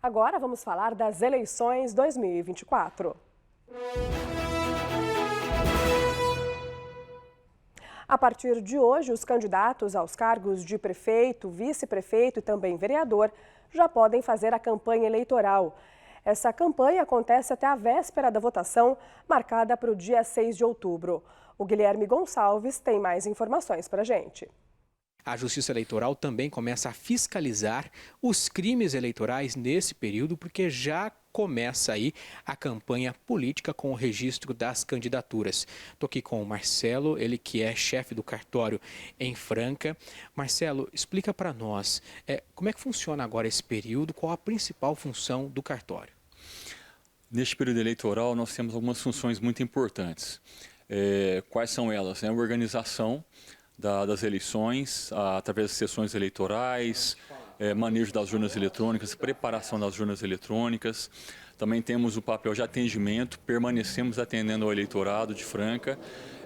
Agora vamos falar das eleições 2024. A partir de hoje, os candidatos aos cargos de prefeito, vice-prefeito e também vereador já podem fazer a campanha eleitoral. Essa campanha acontece até a véspera da votação, marcada para o dia 6 de outubro. O Guilherme Gonçalves tem mais informações para a gente. A Justiça Eleitoral também começa a fiscalizar os crimes eleitorais nesse período, porque já começa aí a campanha política com o registro das candidaturas. Estou aqui com o Marcelo, ele que é chefe do cartório em Franca. Marcelo, explica para nós como é que funciona agora esse período, qual a principal função do cartório? Neste período eleitoral nós temos algumas funções muito importantes. Quais são elas? A organização das eleições, através das sessões eleitorais, manejo das urnas eletrônicas, preparação das urnas eletrônicas. Também temos o papel de atendimento, permanecemos atendendo ao eleitorado de Franca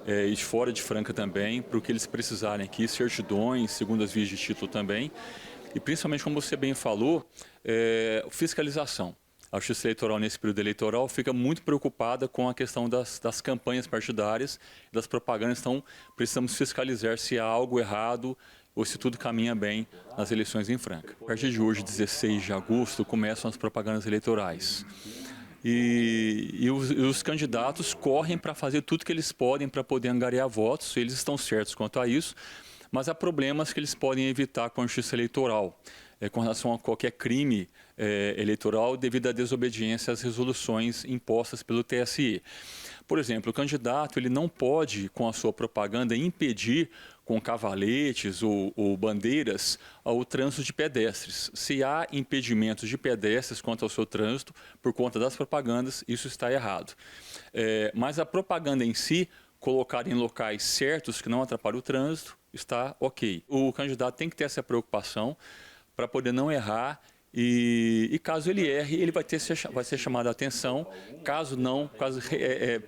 e de fora de Franca também, para o que eles precisarem aqui, certidões, segundas vias de título também. E principalmente, como você bem falou, fiscalização. A Justiça Eleitoral, nesse período eleitoral, fica muito preocupada com a questão das campanhas partidárias, das propagandas. Então, precisamos fiscalizar se há algo errado ou se tudo caminha bem nas eleições em Franca. A partir de hoje, 16 de agosto, começam as propagandas eleitorais. E os candidatos correm para fazer tudo que eles podem para poder angariar votos. Eles estão certos quanto a isso, mas há problemas que eles podem evitar com a Justiça Eleitoral. Com relação a qualquer crime eleitoral devido à desobediência às resoluções impostas pelo TSE. Por exemplo, o candidato ele não pode, com a sua propaganda, impedir com cavaletes ou bandeiras o trânsito de pedestres. Se há impedimentos de pedestres quanto ao seu trânsito, por conta das propagandas, isso está errado. Mas a propaganda em si, colocada em locais certos que não atrapalhem o trânsito, está ok. O candidato tem que ter essa preocupação para poder não errar e caso ele erre, ele vai ser chamado a atenção. Caso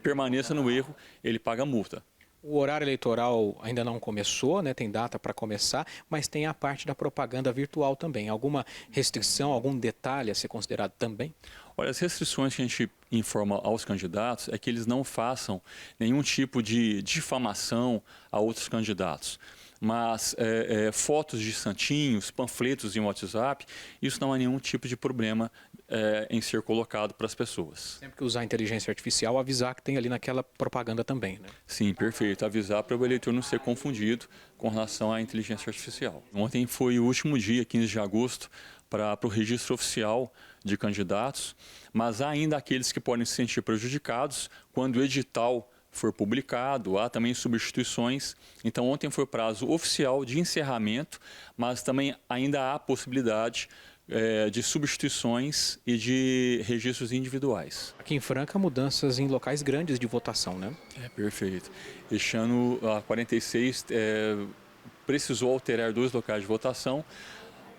permaneça no erro, ele paga a multa. O horário eleitoral ainda não começou, né? Tem data para começar, mas tem a parte da propaganda virtual também. Alguma restrição, algum detalhe a ser considerado também? Olha, as restrições que a gente informa aos candidatos é que eles não façam nenhum tipo de difamação a outros candidatos. Mas fotos de santinhos, panfletos em WhatsApp, isso não há nenhum tipo de problema em ser colocado para as pessoas. Sempre que usar a inteligência artificial, avisar que tem ali naquela propaganda também, né? Sim, perfeito. Avisar para o eleitor não ser confundido com relação à inteligência artificial. Ontem foi o último dia, 15 de agosto, para o registro oficial de candidatos, mas há ainda aqueles que podem se sentir prejudicados quando o edital for publicado, há também substituições. Então, ontem foi o prazo oficial de encerramento, mas também ainda há possibilidade de substituições e de registros individuais. Aqui em Franca, mudanças em locais grandes de votação, né? Perfeito. Este ano, a 46 precisou alterar 2 locais de votação.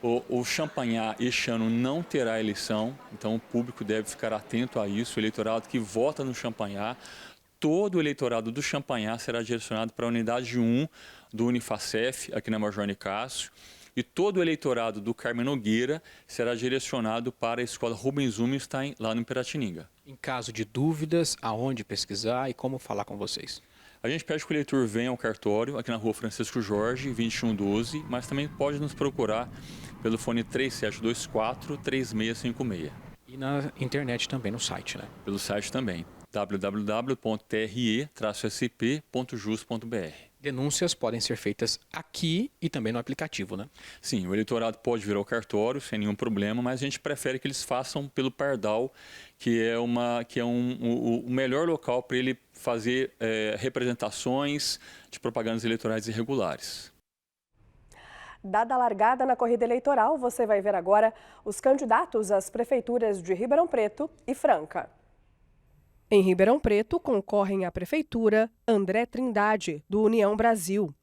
O Champanhar este ano não terá eleição, então o público deve ficar atento a isso. O eleitorado que vota no Champanhar, todo o eleitorado do Champanhar será direcionado para a unidade 1 do Unifacef, aqui na Major Nicásio, e todo o eleitorado do Carmen Nogueira será direcionado para a escola Rubens Umenstein, lá no Piratininga. Em caso de dúvidas, aonde pesquisar e como falar com vocês? A gente pede que o eleitor venha ao cartório, aqui na rua Francisco Jorge, 2112, mas também pode nos procurar pelo fone 3724-3656. E na internet também, no site, né? Pelo site também, www.tre-sp.jus.br. Denúncias podem ser feitas aqui e também no aplicativo, né? Sim, o eleitorado pode vir ao cartório sem nenhum problema, mas a gente prefere que eles façam pelo Pardal, que é o melhor local para ele fazer representações de propagandas eleitorais irregulares. Dada a largada na corrida eleitoral, você vai ver agora os candidatos às prefeituras de Ribeirão Preto e Franca. Em Ribeirão Preto, concorrem à prefeitura André Trindade, do União Brasil,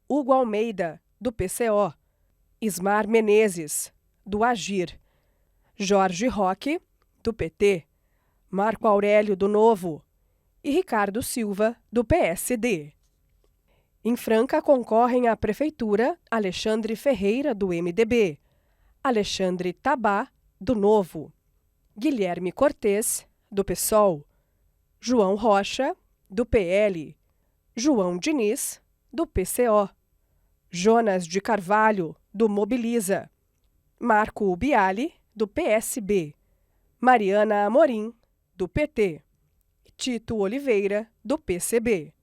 Hugo Almeida, do PCO, Ismar Menezes, do Agir, Jorge Roque, do PT, Marco Aurélio, do Novo e Ricardo Silva, do PSD. Em Franca, concorrem à prefeitura Alexandre Ferreira, do MDB, Alexandre Tabá, do Novo; Guilherme Cortes, do PSOL; João Rocha, do PL; João Diniz, do PCO; Jonas de Carvalho, do Mobiliza; Marco Ubiali, do PSB; Mariana Amorim, do PT; Tito Oliveira, do PCB.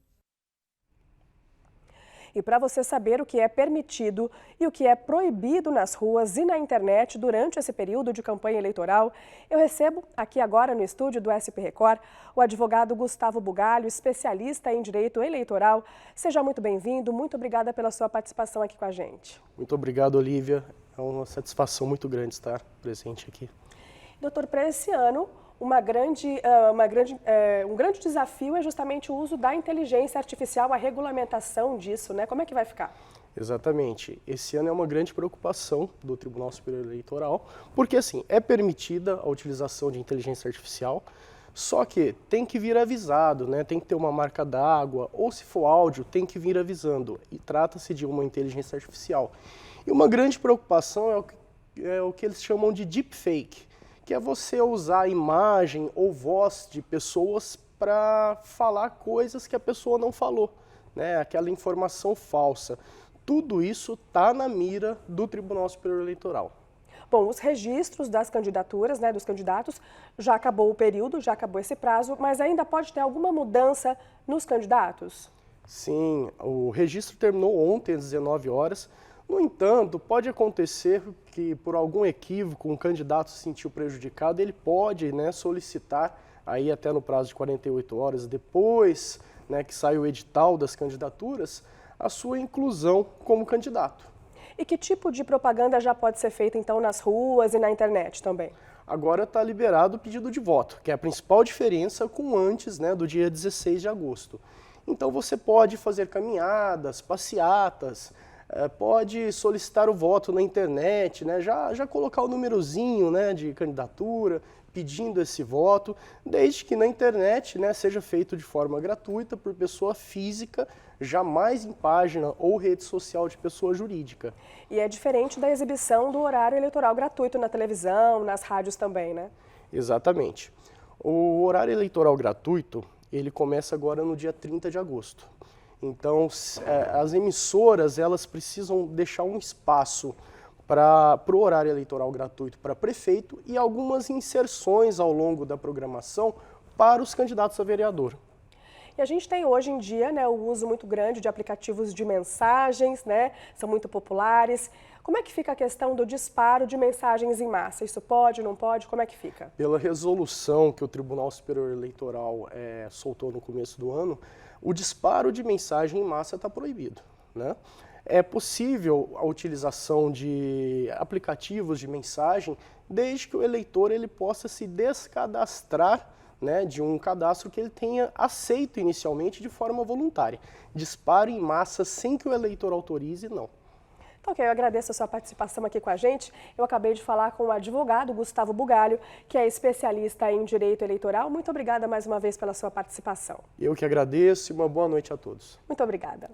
E para você saber o que é permitido e o que é proibido nas ruas e na internet durante esse período de campanha eleitoral, eu recebo aqui agora no estúdio do SP Record o advogado Gustavo Bugalho, especialista em direito eleitoral. Seja muito bem-vindo, muito obrigada pela sua participação aqui com a gente. Muito obrigado, Olívia. É uma satisfação muito grande estar presente aqui. Doutor, para esse ano, um grande desafio é justamente o uso da inteligência artificial, a regulamentação disso, né? Como é que vai ficar? Exatamente. Esse ano é uma grande preocupação do Tribunal Superior Eleitoral, porque assim, é permitida a utilização de inteligência artificial, só que tem que vir avisado, né? Tem que ter uma marca d'água, ou se for áudio, tem que vir avisando. E trata-se de uma inteligência artificial. E uma grande preocupação é o que eles chamam de deepfake, que é você usar a imagem ou voz de pessoas para falar coisas que a pessoa não falou, né? Aquela informação falsa. Tudo isso está na mira do Tribunal Superior Eleitoral. Bom, os registros das candidaturas, né, dos candidatos, já acabou o período, já acabou esse prazo, mas ainda pode ter alguma mudança nos candidatos? Sim, o registro terminou ontem às 19 horas. No entanto, pode acontecer que por algum equívoco um candidato se sentiu prejudicado, ele pode, né, solicitar aí até no prazo de 48 horas depois, né, que sai o edital das candidaturas, a sua inclusão como candidato. E que tipo de propaganda já pode ser feita então nas ruas e na internet também? Agora está liberado o pedido de voto, que é a principal diferença com antes, né, do dia 16 de agosto. Então você pode fazer caminhadas, passeatas, pode solicitar o voto na internet, né? já colocar o númerozinho, né, de candidatura, pedindo esse voto, desde que na internet, né, seja feito de forma gratuita por pessoa física, jamais em página ou rede social de pessoa jurídica. E é diferente da exibição do horário eleitoral gratuito na televisão, nas rádios também, né? Exatamente. O horário eleitoral gratuito, ele começa agora no dia 30 de agosto. Então, as emissoras, elas precisam deixar um espaço para o horário eleitoral gratuito para prefeito e algumas inserções ao longo da programação para os candidatos a vereador. E a gente tem hoje em dia, né, o uso muito grande de aplicativos de mensagens, né, são muito populares. Como é que fica a questão do disparo de mensagens em massa? Isso pode, não pode? Como é que fica? Pela resolução que o Tribunal Superior Eleitoral soltou no começo do ano, o disparo de mensagem em massa está proibido, né? É possível a utilização de aplicativos de mensagem desde que o eleitor ele possa se descadastrar, né, de um cadastro que ele tenha aceito inicialmente de forma voluntária. Disparo em massa sem que o eleitor autorize, não. Então, ok, eu agradeço a sua participação aqui com a gente. Eu acabei de falar com o advogado Gustavo Bugalho, que é especialista em direito eleitoral. Muito obrigada mais uma vez pela sua participação. Eu que agradeço e uma boa noite a todos. Muito obrigada.